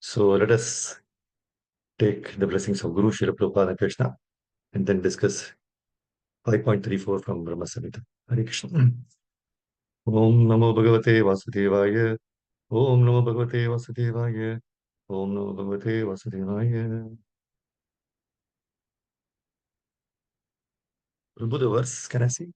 So let us take the blessings of Guru Śrī Prabhupada and Krishna and then discuss 5.34 from Brahma-saṁhitā. Hare Krishna. Om Namo Bhagavate Vasudevaya. Om Namo Bhagavate Vasudevaya. Om Namo Bhagavate Vasudevaya. Prabhu, the verse, can I see?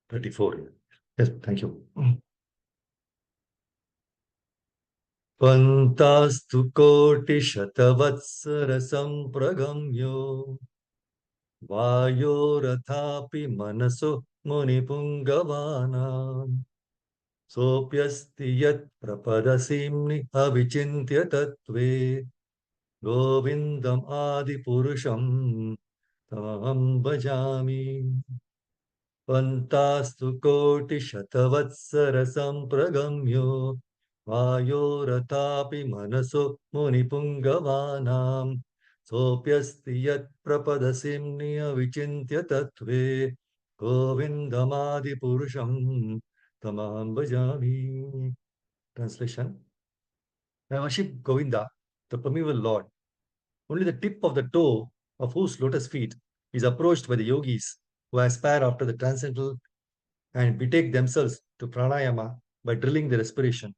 34. Yes, thank you. Pantastu koti shatavatsara pragamyo vayorathapi manaso munipungavana sopyasti yat prapadasimni avichintya tatve govindam adi purusham tamam bhajami. Pantastu koti shatavatsara sampragamyo vayoratapi manaso munipungavanam sopyasti yat prapadasimni avichintya tatve govindamadi purusham tamam bhajami. Translation: I worship Govinda, the primeval Lord. Only the tip of the toe of whose lotus feet is approached by the yogis who aspire after the transcendental and betake themselves to pranayama by drilling the respiration,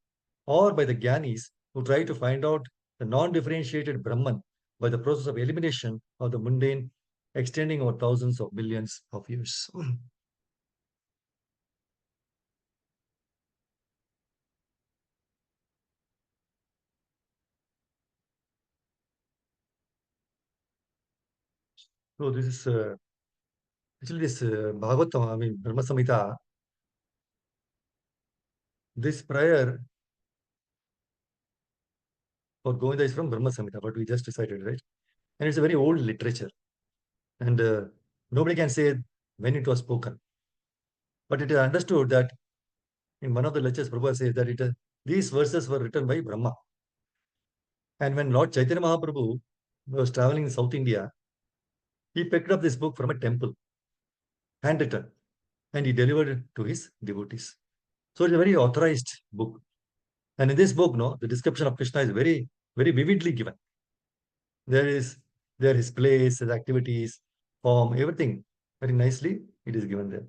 or by the jnanis who try to find out the non-differentiated Brahman by the process of elimination of the mundane extending over thousands of millions of years. So this is actually this Bhagavatam, I mean Brahma Samhita, this prayer for Govinda is from Brahma Samhita, what we just recited, right? And it's a very old literature. And nobody can say when it was spoken. But it is understood that in one of the lectures, Prabhu says that these verses were written by Brahma. And when Lord Chaitanya Mahaprabhu was traveling in South India, he picked up this book from a temple, handwritten, and he delivered it to his devotees. So it's a very authorized book. And in this book, no, the description of Krishna is very, very vividly given. There his place, his activities, form, everything very nicely it is given there.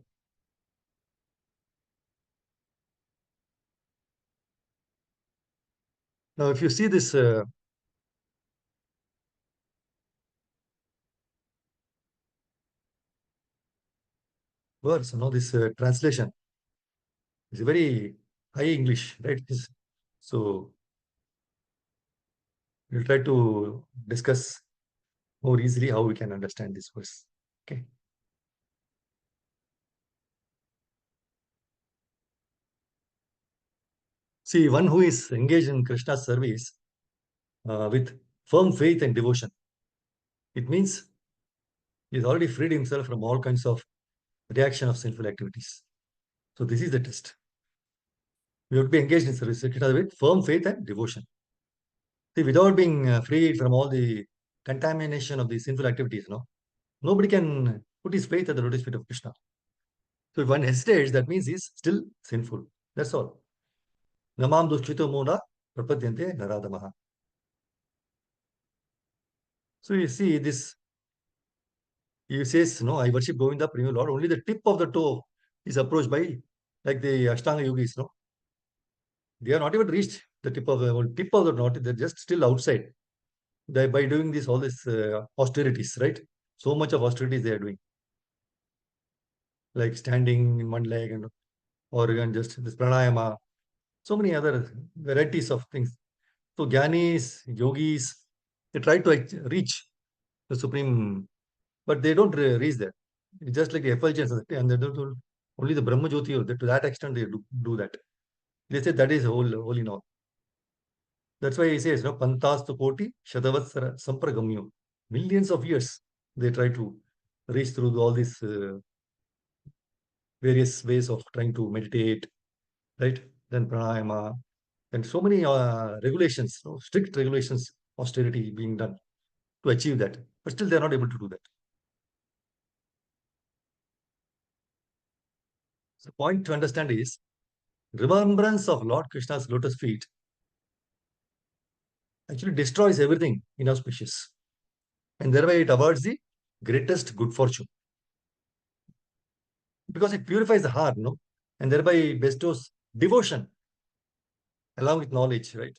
Now, if you see this verse, this translation is very high English, right? So we'll try to discuss more easily how we can understand this verse. Okay. See, one who is engaged in Krishna's service with firm faith and devotion, it means he's already freed himself from all kinds of reaction of sinful activities. So this is the test. We have to be engaged in service with firm faith and devotion. See, without being freed from all the contamination of the sinful activities, nobody can put his faith at the lotus feet of Krishna. So if one hesitates, that means he's still sinful. That's all. Namam dushchito mona prapadyante naradamaha. So you see this, he says, no, I worship Govinda, Prima Lord. Only the tip of the toe is approached by, like the Ashtanga yogis, no? They are not even reached the tip of the knot. They're just still outside. By doing this, all this austerities, right? So much of austerities they are doing. Like standing in one leg or even just this pranayama. So many other varieties of things. So jnanis, yogis, they try to reach the supreme, but they don't reach there. It's just like the effulgence, and they don't, only the Brahma Jyoti, or to that extent they do that. They say that is holy now. That's why he says, Pantastu Koti Shatavatsara Sampragamyo. Millions of years they try to reach through all these various ways of trying to meditate, right? Then pranayama, and so many regulations, strict regulations, austerity being done to achieve that. But still, they are not able to do that. The point to understand is remembrance of Lord Krishna's lotus feet actually destroys everything inauspicious, and thereby it awards the greatest good fortune because it purifies the heart, no, and thereby bestows devotion along with knowledge, right?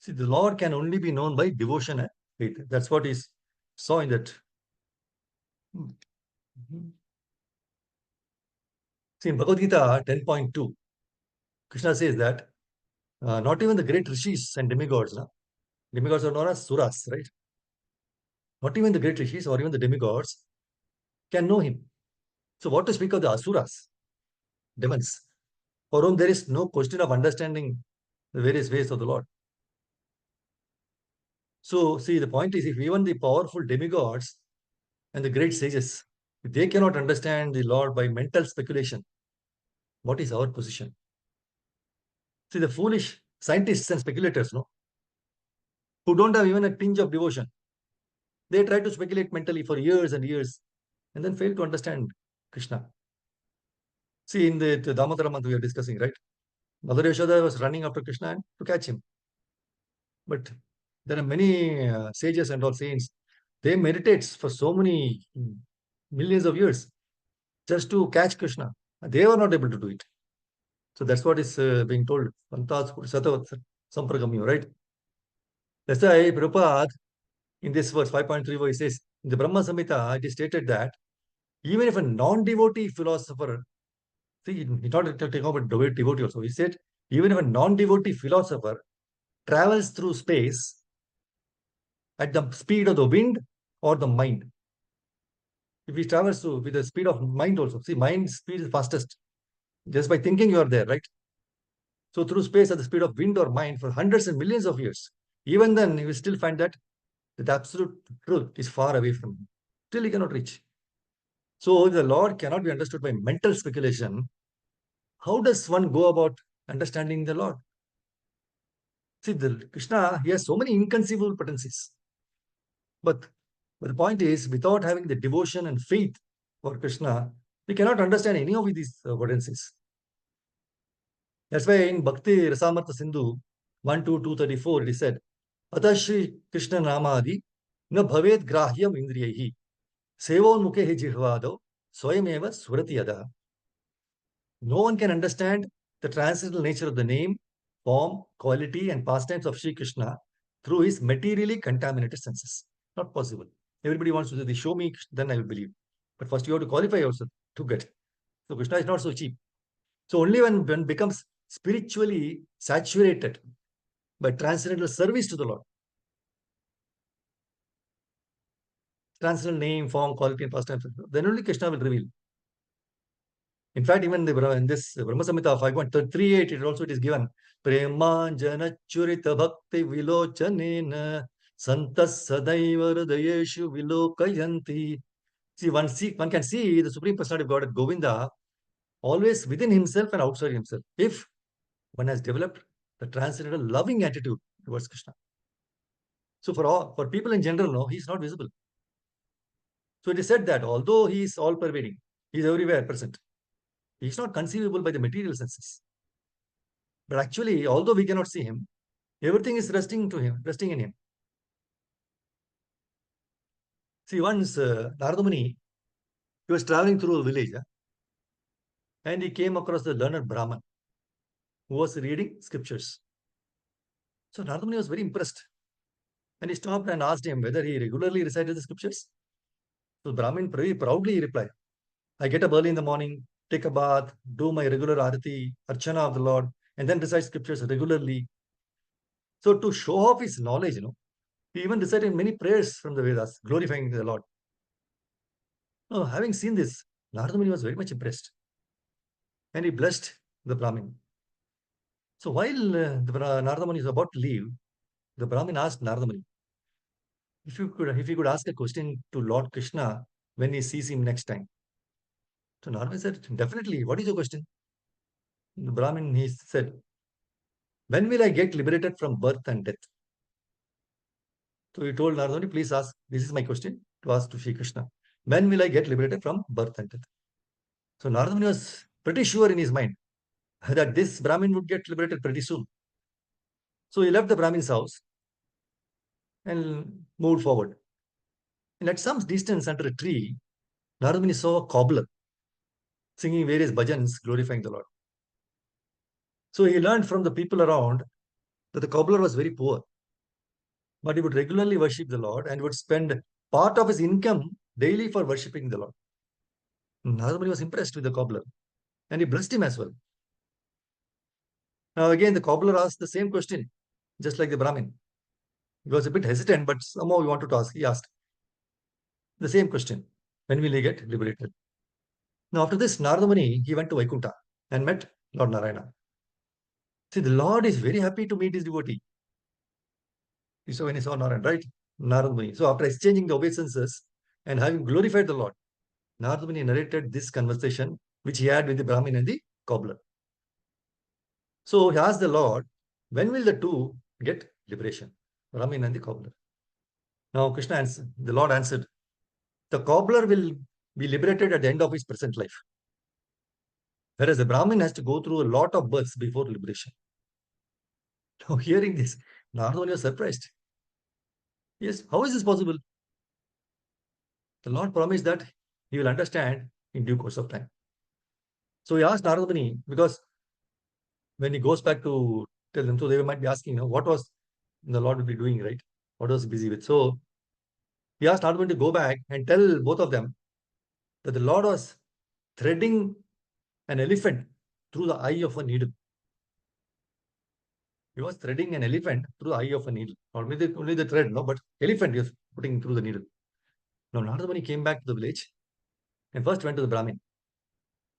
See, the Lord can only be known by devotion and faith. That's what is saw in that. See, in Bhagavad Gita 10.2, Krishna says that not even the great rishis and demigods, no? Demigods are known as suras, right? Not even the great rishis or even the demigods can know him. So, what to speak of the asuras, demons, for whom there is no question of understanding the various ways of the Lord. So, see, the point is, if even the powerful demigods and the great sages, if they cannot understand the Lord by mental speculation, what is our position? See, the foolish scientists and speculators, no, who don't have even a tinge of devotion, they try to speculate mentally for years and years and then fail to understand Krishna. See, in the Damodara month we are discussing, right? Mother Yashoda was running after Krishna and to catch him. But there are many sages and all saints. They meditate for so many millions of years just to catch Krishna. They were not able to do it. So that's what is being told. Pantas Satavat Sampragamyo, right? That's why Prabhupada, in this verse 5.3, he says, in the Brahma-saṁhitā, it is stated that even if a non-devotee philosopher, see, he not talking about devotee also, he said, even if a non-devotee philosopher travels through space at the speed of the wind or the mind. If he travels with the speed of mind also, see, mind speed is fastest. Just by thinking you are there, right? So through space at the speed of wind or mind for hundreds and millions of years, even then he will still find that the absolute truth is far away from him. Still he cannot reach. So the Lord cannot be understood by mental speculation. How does one go about understanding the Lord? See, the Krishna, he has so many inconceivable potencies. But the point is, without having the devotion and faith for Krishna, we cannot understand any of these potencies. That's why in Bhakti Rasamartha Sindhu 1 to 234, it is said, Ata Shri Krishna Namadi na bhaved grahyam indriyahi sevon mukhe jihvado swayameva surati yada. No one can understand the transcendental nature of the name, form, quality, and pastimes of Shri Krishna through his materially contaminated senses. Not possible. Everybody wants to say, show me, then I will believe. But first you have to qualify yourself to get. So Krishna is not so cheap. So only when one becomes spiritually saturated by transcendental service to the Lord, transcendental name, form, quality, and pastimes, then only Krishna will reveal. In fact, even in this Brahma-saṁhitā 5.38, it is given, Premanjana Churita Bhakti Vilochanena Santas Sadaiva Hridayeshu Vilokayanti. See, one can see the Supreme Personality of God, Govinda, always within himself and outside himself, if one has developed the transcendental loving attitude towards Krishna. So for people in general, no, he is not visible. So it is said that although he is all pervading, he is everywhere present. He is not conceivable by the material senses. But actually, although we cannot see him, everything is resting in him. See, once Narada Muni, he was traveling through a village, and he came across the learned Brahman who was reading scriptures. So Narada Muni was very impressed. And he stopped and asked him whether he regularly recited the scriptures. So Brahmin very proudly replied, I get up early in the morning, take a bath, do my regular arati, archana of the Lord, and then recite scriptures regularly. So to show off his knowledge, he even recited many prayers from the Vedas, glorifying the Lord. Now, having seen this, Narada Muni was very much impressed. And he blessed the Brahmin. So while Narada Muni is about to leave, the Brahmin asked Narada Muni, if you could ask a question to Lord Krishna when he sees him next time. So Narada Muni said, definitely, what is your question? The Brahmin, he said, when will I get liberated from birth and death? So he told Narada Muni, please ask, this is my question to ask to Shri Krishna. when will I get liberated from birth and death? So Narada Muni was pretty sure in his mind that this Brahmin would get liberated pretty soon. So he left the Brahmin's house and moved forward. And at some distance under a tree, Narada Muni saw a cobbler singing various bhajans glorifying the Lord. So he learned from the people around that the cobbler was very poor, but he would regularly worship the Lord and would spend part of his income daily for worshipping the Lord. Narada Muni was impressed with the cobbler and he blessed him as well. Now again, the cobbler asked the same question, just like the Brahmin. He was a bit hesitant, but somehow he wanted to ask. He asked the same question: when will he get liberated? Now after this, Narada Muni, he went to Vaikuntha and met Lord Narayana. See, the Lord is very happy to meet his devotee. So when he saw Narayana, right? Narada Muni. So after exchanging the obeisances and having glorified the Lord, Narada Muni narrated this conversation which he had with the Brahmin and the cobbler. So he asked the Lord, when will the two get liberation? Brahmin and the cobbler. Now Krishna answered, the Lord answered, the cobbler will be liberated at the end of his present life. Whereas the Brahmin has to go through a lot of births before liberation. Now hearing this, Narada Muni was surprised. Yes, how is this possible? The Lord promised that he will understand in due course of time. So he asked Narada Muni, because when he goes back to tell them, so they might be asking, what was the Lord would be doing, right? What was he busy with? So he asked Narada Muni to go back and tell both of them that the Lord was threading an elephant through the eye of a needle. He was threading an elephant through the eye of a needle. Not only the thread, no, but elephant he was putting through the needle. Now Narada Muni came back to the village and first went to the Brahmin.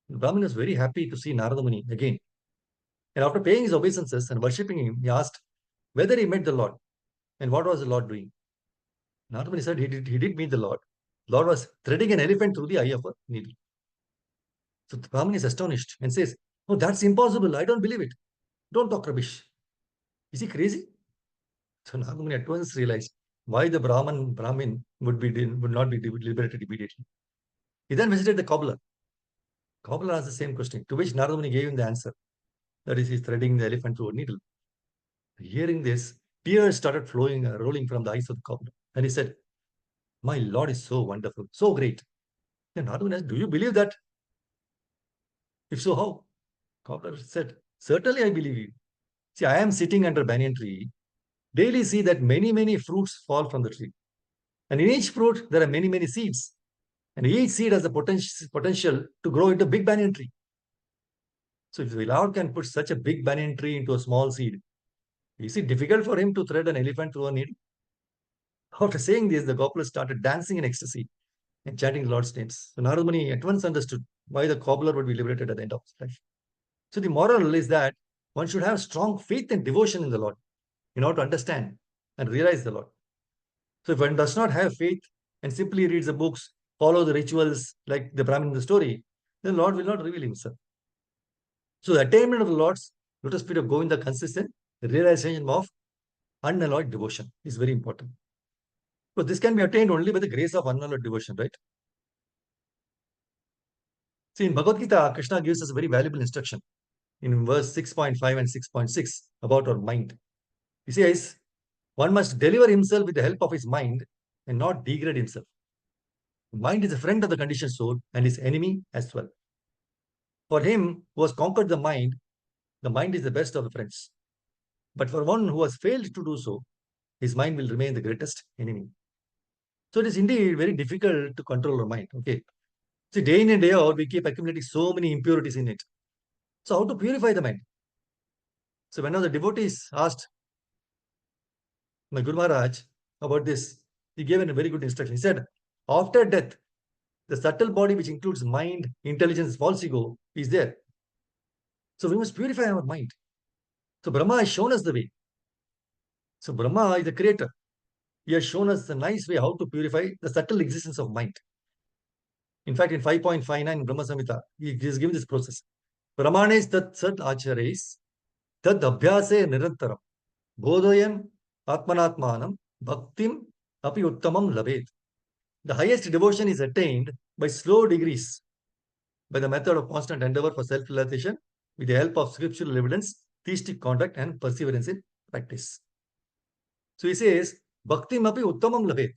The Brahmin was very happy to see Narada Muni again. And after paying his obeisances and worshipping him, he asked whether he met the Lord and what was the Lord doing. Narada Muni said he did meet the Lord. The Lord was threading an elephant through the eye of a needle. So the Brahmin is astonished and says, "Oh, that's impossible. I don't believe it. Don't talk rubbish." Is he crazy? So Narada Muni at once realized why the Brahmin would not be liberated immediately. He then visited the cobbler. Cobbler asked the same question, to which Narada Muni gave him the answer. That is, he's threading the elephant through a needle. Hearing this, tears started flowing, rolling from the eyes of the cobbler. And he said, "My Lord is so wonderful, so great." Then Narada Muni asked, "Do you believe that? If so, how?" Cobbler said, "Certainly I believe you. See, I am sitting under a banyan tree. Daily see that many fruits fall from the tree. And in each fruit, there are many seeds. And each seed has the potential to grow into a big banyan tree. So if the Lord can put such a big banyan tree into a small seed, is it difficult for him to thread an elephant through a needle?" After saying this, the cobbler started dancing in ecstasy and chanting the Lord's names. So Narada Muni at once understood why the cobbler would be liberated at the end of his life. So the moral is that one should have strong faith and devotion in the Lord in order to understand and realize the Lord. So if one does not have faith and simply reads the books, follow the rituals like the Brahmin in the story, then the Lord will not reveal himself. So the attainment of the Lord's lotus feet of Govinda consistent realization of unalloyed devotion is very important. So this can be attained only by the grace of unalloyed devotion, right? See, in Bhagavad Gita, Krishna gives us a very valuable instruction in verse 6.5 and 6.6 about our mind. He says, one must deliver himself with the help of his mind and not degrade himself. Mind is a friend of the conditioned soul and his enemy as well. For him who has conquered the mind is the best of the friends. But for one who has failed to do so, his mind will remain the greatest enemy. So it is indeed very difficult to control our mind. Okay. See, day in and day out, we keep accumulating so many impurities in it. So how to purify the mind? So when the devotees asked my Guru Maharaj about this, he gave a very good instruction. He said, after death, the subtle body, which includes mind, intelligence, false ego, is there. So we must purify our mind. So Brahma has shown us the way. So Brahma is the creator. He has shown us a nice way how to purify the subtle existence of mind. In fact, in 5.59 Brahma-saṁhitā, he is given this process. Brahmanes tat sat acharais tad abhyase nirantaram bodhoyam atmanatmanam bhaktim api uttamam labet. The highest devotion is attained by slow degrees, by the method of constant endeavor for self-realization, with the help of scriptural evidence, theistic conduct, and perseverance in practice. So he says, Bhakti mapi uttamam labhet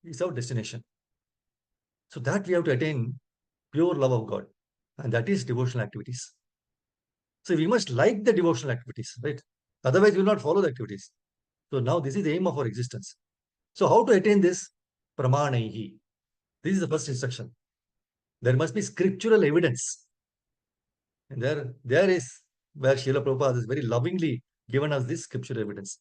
is our destination. So that we have to attain pure love of God, and that is devotional activities. So we must like the devotional activities, right? Otherwise, we will not follow the activities. So now this is the aim of our existence. So how to attain this? Pramanaihi. This is the first instruction. There must be scriptural evidence. And there is where Srila Prabhupada has very lovingly given us this scriptural evidence.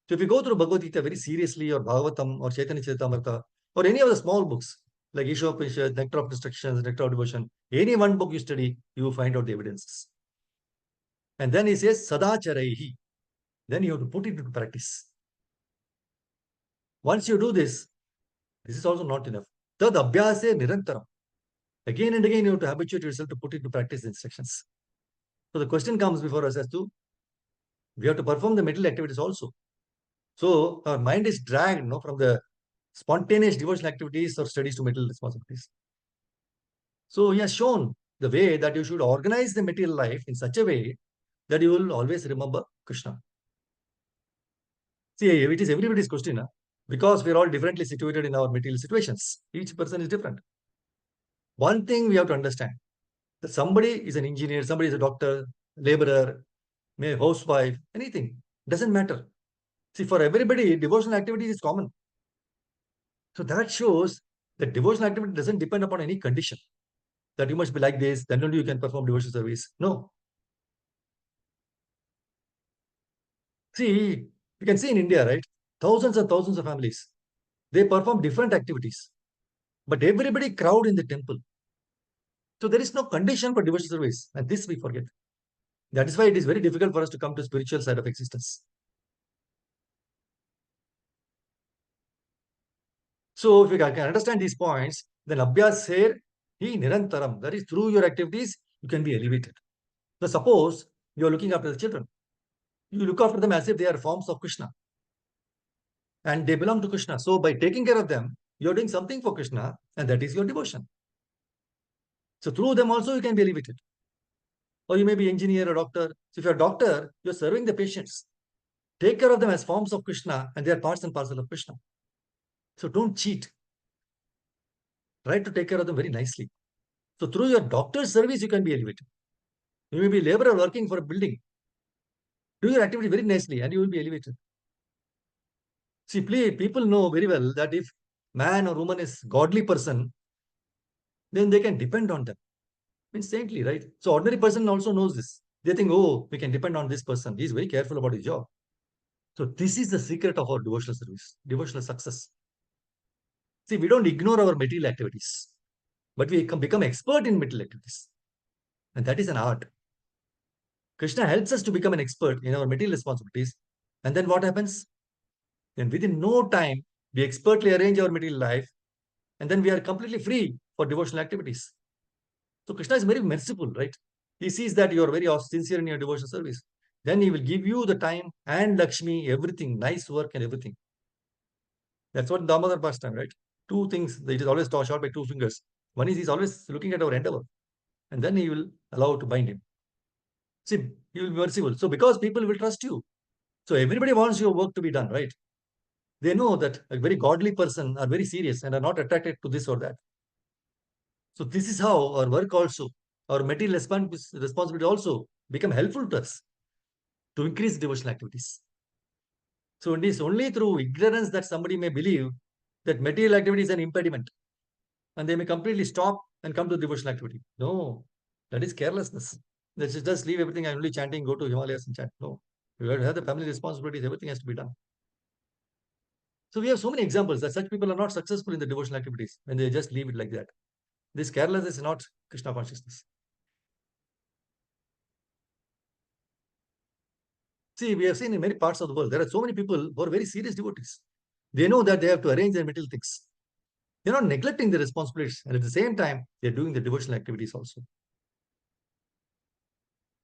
So if you go through Bhagavad Gita very seriously, or Bhagavatam, or Chaitanya Charitamrita, or any of the small books, like Ishopanishad, Nectar of Instructions, Nectar of Devotion, any one book you study, you will find out the evidences. And then he says, Sadacharaihi. Then you have to put it into practice. Once you do this is also not enough. Tad abhyase nirantaram. Again and again, you have to habituate yourself to put into practice the instructions. So the question comes before us as to, we have to perform the material activities also. So our mind is dragged from the spontaneous devotional activities or studies to material responsibilities. So he has shown the way that you should organize the material life in such a way that you will always remember Krishna. See, it is everybody's question, because we are all differently situated in our material situations. Each person is different. One thing we have to understand, that somebody is an engineer, somebody is a doctor, laborer, may housewife, anything, doesn't matter. See, for everybody, devotional activity is common. So that shows that devotional activity doesn't depend upon any condition, that you must be like this, then only you can perform devotional service. No. See, you can see in India, right? Thousands and thousands of families, they perform different activities, but everybody crowd in the temple. So there is no condition for devotional service, and this we forget. That is why it is very difficult for us to come to spiritual side of existence. So if you can understand these points, then Abhyas here, he nirantaram. That is, through your activities, you can be elevated. So suppose you are looking after the children. You look after them as if they are forms of Krishna. And they belong to Krishna. So by taking care of them, you're doing something for Krishna, and that is your devotion. So through them also you can be elevated. Or you may be engineer or doctor. So if you're a doctor, you're serving the patients. Take care of them as forms of Krishna, and they are parts and parcel of Krishna. So don't cheat. Try to take care of them very nicely. So through your doctor's service, you can be elevated. You may be a laborer working for a building. Do your activity very nicely and you will be elevated. See, people know very well that if man or woman is godly person, then they can depend on them. Means saintly, right? So ordinary person also knows this. They think, oh, we can depend on this person. He is very careful about his job. So this is the secret of our devotional service, devotional success. See, we don't ignore our material activities, but we become expert in material activities. And that is an art. Krishna helps us to become an expert in our material responsibilities. And then what happens? Then within no time, we expertly arrange our material life, and then we are completely free for devotional activities. So Krishna is very merciful, right? He sees that you are very sincere in your devotional service. Then he will give you the time and Lakshmi, everything, nice work and everything. That's what Damodar pastime, right? Two things, it is always short by two fingers. One is he's always looking at our endeavor, and then he will allow to bind him. See, he will be merciful. So because people will trust you. So everybody wants your work to be done, right? They know that a very godly person are very serious and are not attracted to this or that. So this is how our work also, our material responsibility also become helpful to us to increase devotional activities. So it is only through ignorance that somebody may believe that material activity is an impediment and they may completely stop and come to devotional activity. No, that is carelessness. Let's just leave everything and only chanting, go to Himalayas and chant. No, you have to have the family responsibilities, everything has to be done. So we have so many examples that such people are not successful in the devotional activities when they just leave it like that. This carelessness is not Krishna consciousness. See, we have seen in many parts of the world, there are so many people who are very serious devotees. They know that they have to arrange their material things. They're not neglecting the responsibilities, and at the same time, they're doing the devotional activities also.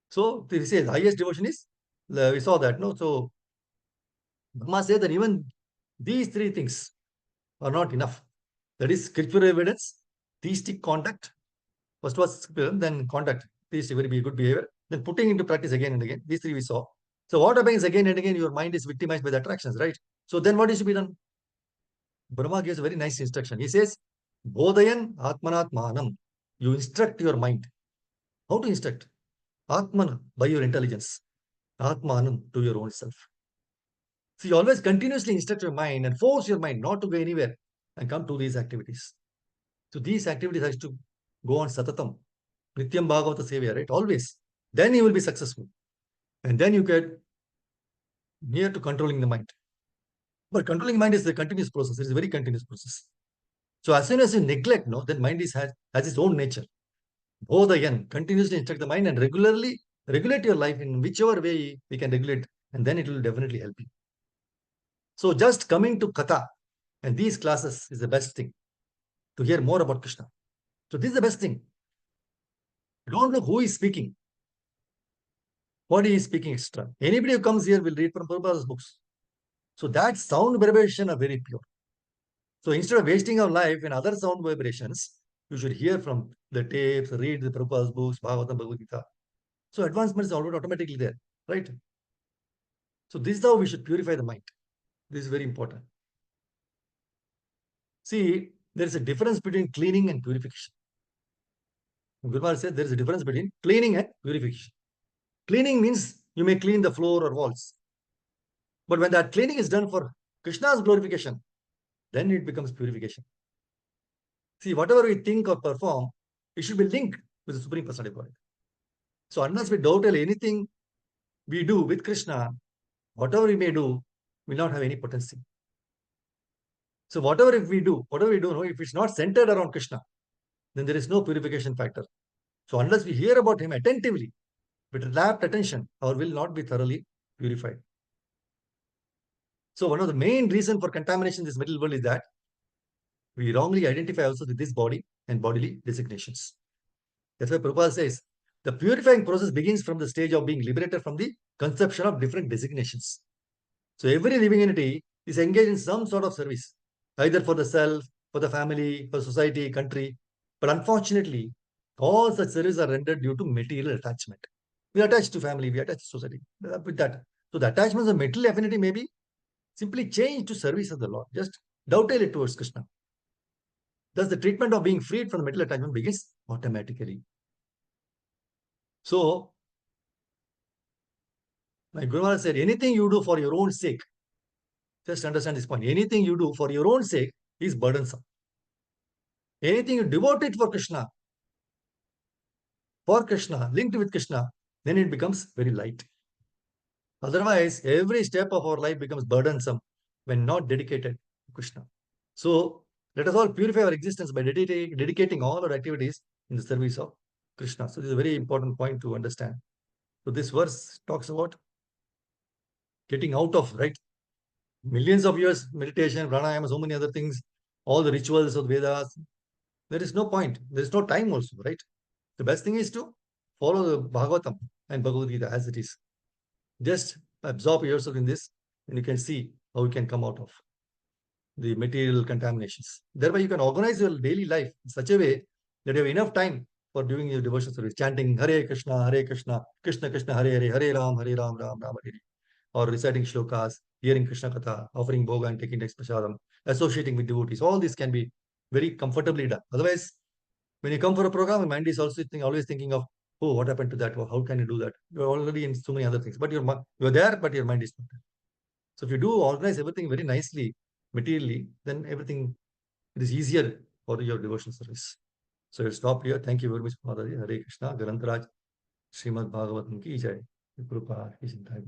So, we say the highest devotion is, we saw that, no? So, Brahma said that even these three things are not enough. That is scriptural evidence, theistic conduct. First was scriptural, then conduct, theistic, very good behavior, then putting into practice again and again. These three we saw. So what happens again and again? Your mind is victimized by the attractions, right? So then what is to be done? Brahma gives a very nice instruction. He says, Bodhayan Atmanatmanam. You instruct your mind. How to instruct? Atmana, by your intelligence. Atmanam, to your own self. So you always continuously instruct your mind and force your mind not to go anywhere and come to these activities. So these activities has to go on satatam. Nityam Bhagavata Sevya, right? Always. Then you will be successful. And then you get near to controlling the mind. But controlling mind is a continuous process. It is a very continuous process. So as soon as you neglect, no, then mind has its own nature. Bodhayan, continuously instruct the mind and regularly regulate your life in whichever way we can regulate, and then it will definitely help you. So just coming to Katha and these classes is the best thing to hear more about Krishna. So this is the best thing. You don't know who is speaking, what he is speaking extra. Anybody who comes here will read from Prabhupada's books. So that sound vibration are very pure. So instead of wasting our life in other sound vibrations, you should hear from the tapes, read the Prabhupada's books, Bhagavatam, Bhagavad Gita. So advancement is already automatically there, right? So this is how we should purify the mind. This is very important. See, there is a difference between cleaning and purification. Guru Maharaj said there is a difference between cleaning and purification. Cleaning means you may clean the floor or walls. But when that cleaning is done for Krishna's glorification, then it becomes purification. See, whatever we think or perform, it should be linked with the Supreme Personality of Godhead. So unless we dovetail anything we do with Krishna, whatever we may do will not have any potency. So whatever we do, no, if it's not centered around Krishna, then there is no purification factor. So unless we hear about him attentively, with rapt attention, our will not be thoroughly purified. So one of the main reasons for contamination in this middle world is that we wrongly identify ourselves with this body and bodily designations. That's why Prabhupada says, the purifying process begins from the stage of being liberated from the conception of different designations. So every living entity is engaged in some sort of service, either for the self, for the family, for society, country. But unfortunately, all such services are rendered due to material attachment. We attach to family, we attach to society. With that, so the attachments of material affinity may be simply changed to service of the Lord. Just dovetail it towards Krishna. Thus, the treatment of being freed from the material attachment begins automatically. So, my Guru Maharaj said, anything you do for your own sake, just understand this point. Anything you do for your own sake is burdensome. Anything you devote it for Krishna, linked with Krishna, then it becomes very light. Otherwise, every step of our life becomes burdensome when not dedicated to Krishna. So, let us all purify our existence by dedicating all our activities in the service of Krishna. So, this is a very important point to understand. So, this verse talks about getting out of, right? Millions of years meditation, pranayama, so many other things, all the rituals of Vedas. There is no point. There is no time also, right? The best thing is to follow the Bhagavatam and Bhagavad Gita as it is. Just absorb yourself in this and you can see how you can come out of the material contaminations. Thereby, you can organize your daily life in such a way that you have enough time for doing your devotional service, chanting Hare Krishna, Krishna Krishna, Hare Hare, Hare Ram, Ram Ram, Hare, or reciting shlokas, hearing Krishna Katha, offering bhoga and taking next prasadam, associating with devotees. All this can be very comfortably done. Otherwise, when you come for a program, your mind is also always thinking of, oh, what happened to that? Or how can you do that? You're already in so many other things. But you're there, but your mind is not there. So if you do organize everything very nicely, materially, then everything, it is easier for your devotional service. So I'll stop here. Thank you very much, Father. Hare Krishna, Grantaraj, Srimad Bhagavatam ki jai. Prabhupada ki jai.